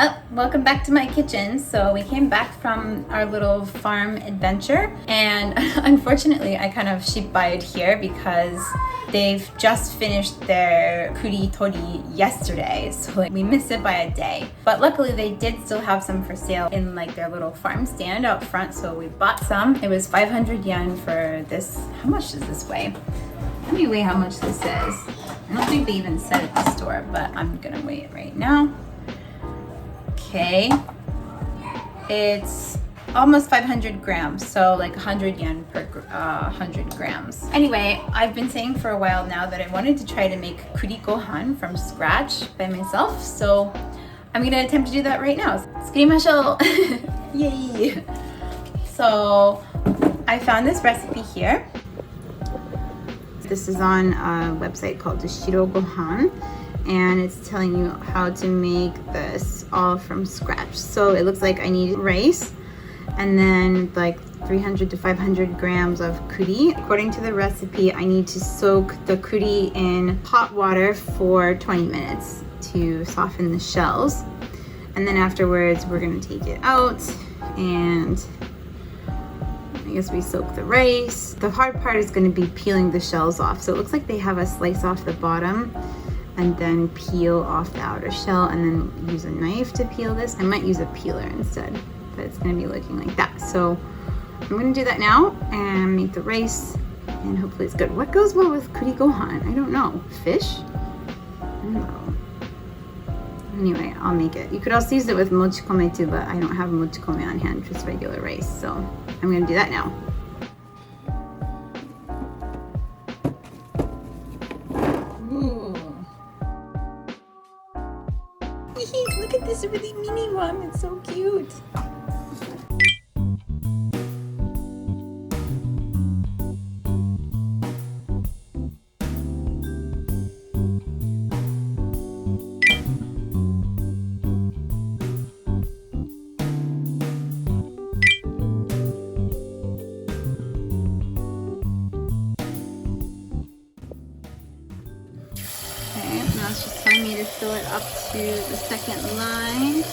Oh, welcome back to my kitchen. So we came back from our little farm adventure, and unfortunately I kind of sheep-eyed here because they've just finished their kuri tori yesterday, so we missed it by a day. But luckily they did still have some for sale in like their little farm stand out front, so we bought some. It was 500 yen for this. How much does this weigh? Let me weigh how much this is. I don't think they even said at the store, but I'm gonna weigh it right now. Okay, it's almost 500 grams, so like 100 yen per 100 grams. Anyway, I've been saying for a while now that I wanted to try to make Kuri Gohan from scratch by myself, so I'm gonna attempt to do that right now. 作りましょう! Yay! So I found this recipe here. This is on a website called Gohan, and it's telling you how to make this all from scratch. So it looks like I need rice and then like 300 to 500 grams of kuri. According to the recipe, I need to soak the kuri in hot water for 20 minutes to soften the shells. And then afterwards, we're gonna take it out and I guess we soak the rice. The hard part is gonna be peeling the shells off. So it looks like they have us slice off the bottom and then peel off the outer shell and then use a knife to peel this. I might use a peeler instead, but it's gonna be looking like that. So I'm gonna do that now and make the rice and hopefully it's good. What goes well with Kuri Gohan? I don't know. Fish? I don't know. Anyway, I'll make it. You could also use it with mochikome too, but I don't have mochikome on hand, just regular rice. So I'm gonna do that now. Look at this really mini one, it's so cute. Now it's just telling me to fill it up to the second line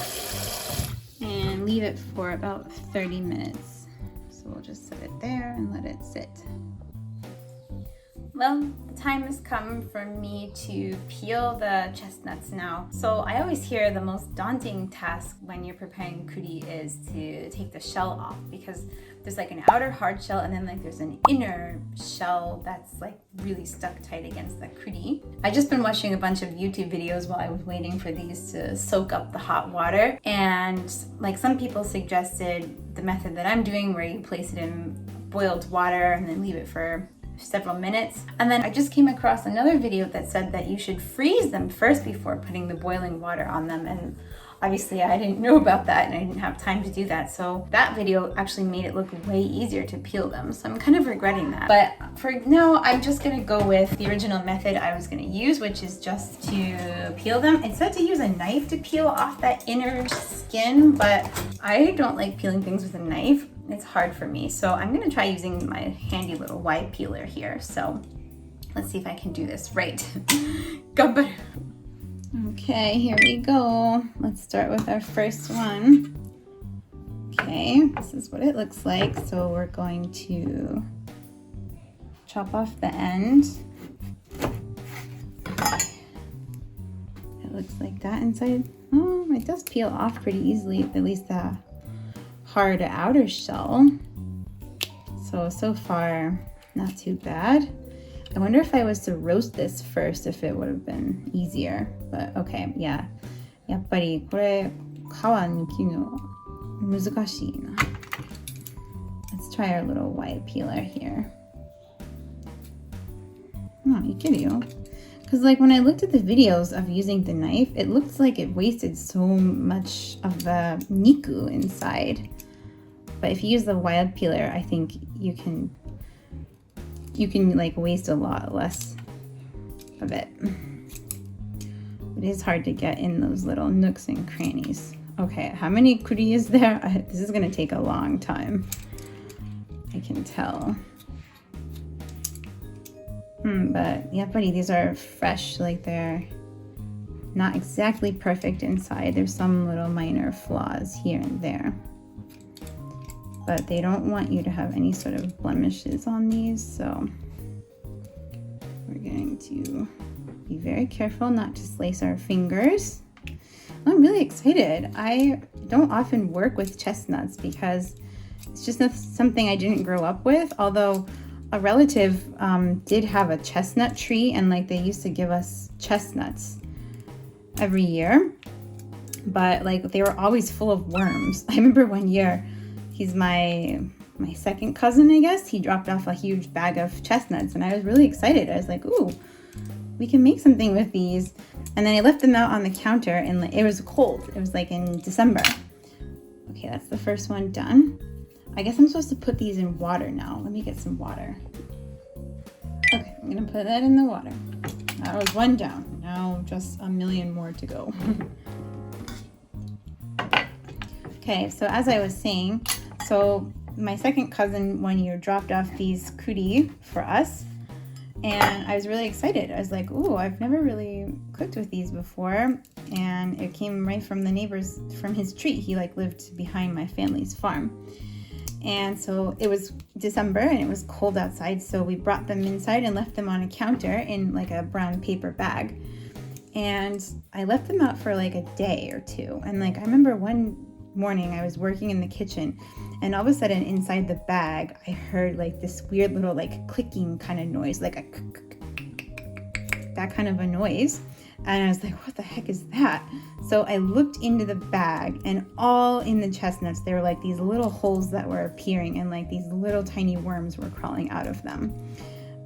and leave it for about 30 minutes. So we'll just set it there and let it sit. Well, the time has come for me to peel the chestnuts now. So I always hear the most daunting task when you're preparing kuri is to take the shell off, because there's like an outer hard shell and then like there's an inner shell that's like really stuck tight against the kuri. I just been watching a bunch of YouTube videos while I was waiting for these to soak up the hot water, and like some people suggested the method that I'm doing where you place it in boiled water and then leave it for several minutes. And then I just came across another video that said that you should freeze them first before putting the boiling water on them, and obviously I didn't know about that and I didn't have time to do that, so that video actually made it look way easier to peel them, so I'm kind of regretting that. But for now, I'm just gonna go with the original method I was gonna use, which is just to peel them. It said to use a knife to peel off that inner skin, but I don't like peeling things with a knife. It's hard for me, so I'm gonna try using my handy little Y peeler here. So let's see if I can do this right. Ganbaru. Okay, here we go. Let's start with our first one. Okay, this is what it looks like. So we're going to chop off the end. It looks like that inside. Oh, it does peel off pretty easily, at least the hard outer shell. So far, not too bad. I wonder if I was to roast this first, if it would have been easier. But okay, yeah. やっぱりこれ皮抜きの難しいな. Let's try our little white peeler here. Oh, いけるよ. Because like when I looked at the videos of using the knife, it looks like it wasted so much of the niku inside. But if you use the wild peeler, I think you can like waste a lot less of it. It is hard to get in those little nooks and crannies. Okay, how many kuri is there? This is gonna take a long time. I can tell. But yeah, buddy, these are fresh, like they're not exactly perfect inside. There's some little minor flaws here and there. But they don't want you to have any sort of blemishes on these, so we're going to be very careful not to slice our fingers. I'm really excited. I don't often work with chestnuts because it's just not something I didn't grow up with, although a relative did have a chestnut tree, and like they used to give us chestnuts every year, but like they were always full of worms. I remember one year, he's my second cousin, I guess. He dropped off a huge bag of chestnuts and I was really excited. I was like, ooh, we can make something with these. And then I left them out on the counter and it was cold. It was like in December. Okay, that's the first one done. I guess I'm supposed to put these in water now. Let me get some water. Okay, I'm gonna put that in the water. That was one down. Now just a million more to go. Okay, so as I was saying, so my second cousin one year dropped off these kuri for us, and I was really excited. I was like, ooh, I've never really cooked with these before, and it came right from the neighbors, from his tree. He like lived behind my family's farm. And so it was December and it was cold outside, so we brought them inside and left them on a counter in like a brown paper bag. And I left them out for like a day or two. And like I remember one morning I was working in the kitchen and all of a sudden inside the bag I heard like this weird little like clicking kind of noise, like a that kind of a noise. And I was like, what the heck is that? So I looked into the bag and all in the chestnuts, there were like these little holes that were appearing and like these little tiny worms were crawling out of them.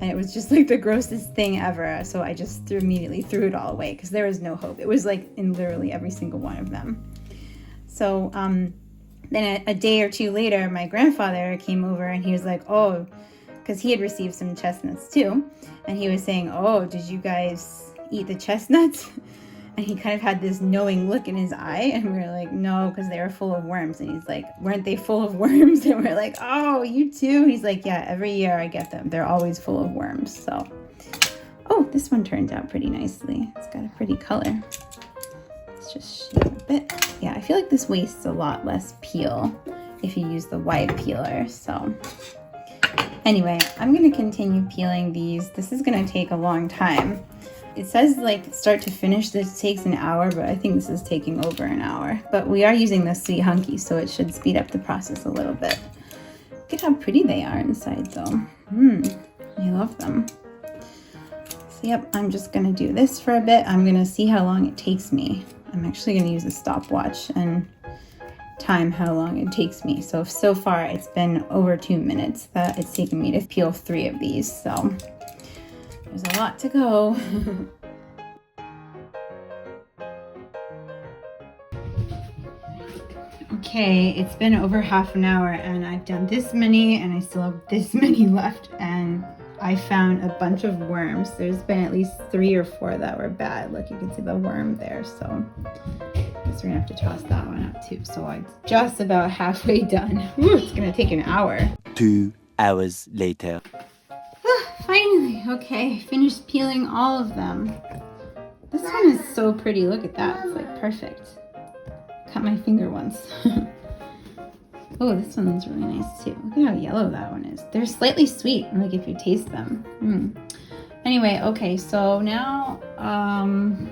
And it was just like the grossest thing ever. So I just immediately threw it all away because there was no hope. It was like in literally every single one of them. So then a day or two later, my grandfather came over and he was like, oh, because he had received some chestnuts too. And he was saying, oh, did you guys eat the chestnuts? And he kind of had this knowing look in his eye. And we were like, no, because they were full of worms. And he's like, weren't they full of worms? And we're like, oh, you too? He's like, yeah, every year I get them. They're always full of worms. So, oh, this one turned out pretty nicely. It's got a pretty color. Let's just shave a bit. Yeah, I feel like this wastes a lot less peel if you use the wide peeler. So anyway, I'm going to continue peeling these. This is going to take a long time. It says like start to finish this takes an hour, but I think this is taking over an hour. But we are using the sweet hunky, so it should speed up the process a little bit. Look at how pretty they are inside though. I love them. So yep, I'm just going to do this for a bit. I'm going to see how long it takes me. I'm actually going to use a stopwatch and time how long it takes me. So far it's been over 2 minutes that it's taken me to peel 3 of these. So there's a lot to go. Okay, it's been over half an hour and I've done this many and I still have this many left, and I found a bunch of worms. There's been at least 3 or 4 that were bad. Look, you can see the worm there. So I guess we're gonna have to toss that one out too. So I'm just about halfway done. Ooh, it's gonna take an hour. 2 hours later. Finally, okay, finished peeling all of them. This one is so pretty. Look at that. It's like perfect. Cut my finger once. Oh, this one's really nice too. Look at how yellow that one is. They're slightly sweet, like if you taste them. Anyway, okay, so now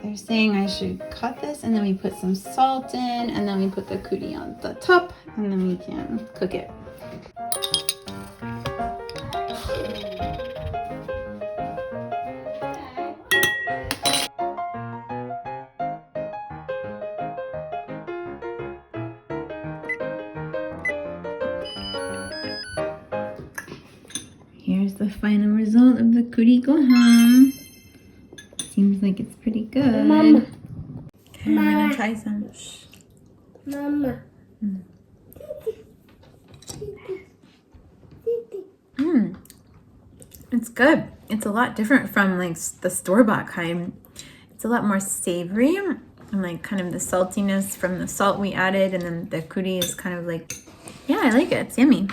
they're saying I should cut this and then we put some salt in and then we put the kuri on the top and then we can cook it. Here's the final result of the Kuri Gohan. Seems like it's pretty good. Mama. Okay, I'm gonna try some. Mama. It's good. It's a lot different from like the store-bought kind. It's a lot more savory and like kind of the saltiness from the salt we added, and then the kuri is kind of like, yeah, I like it. It's yummy.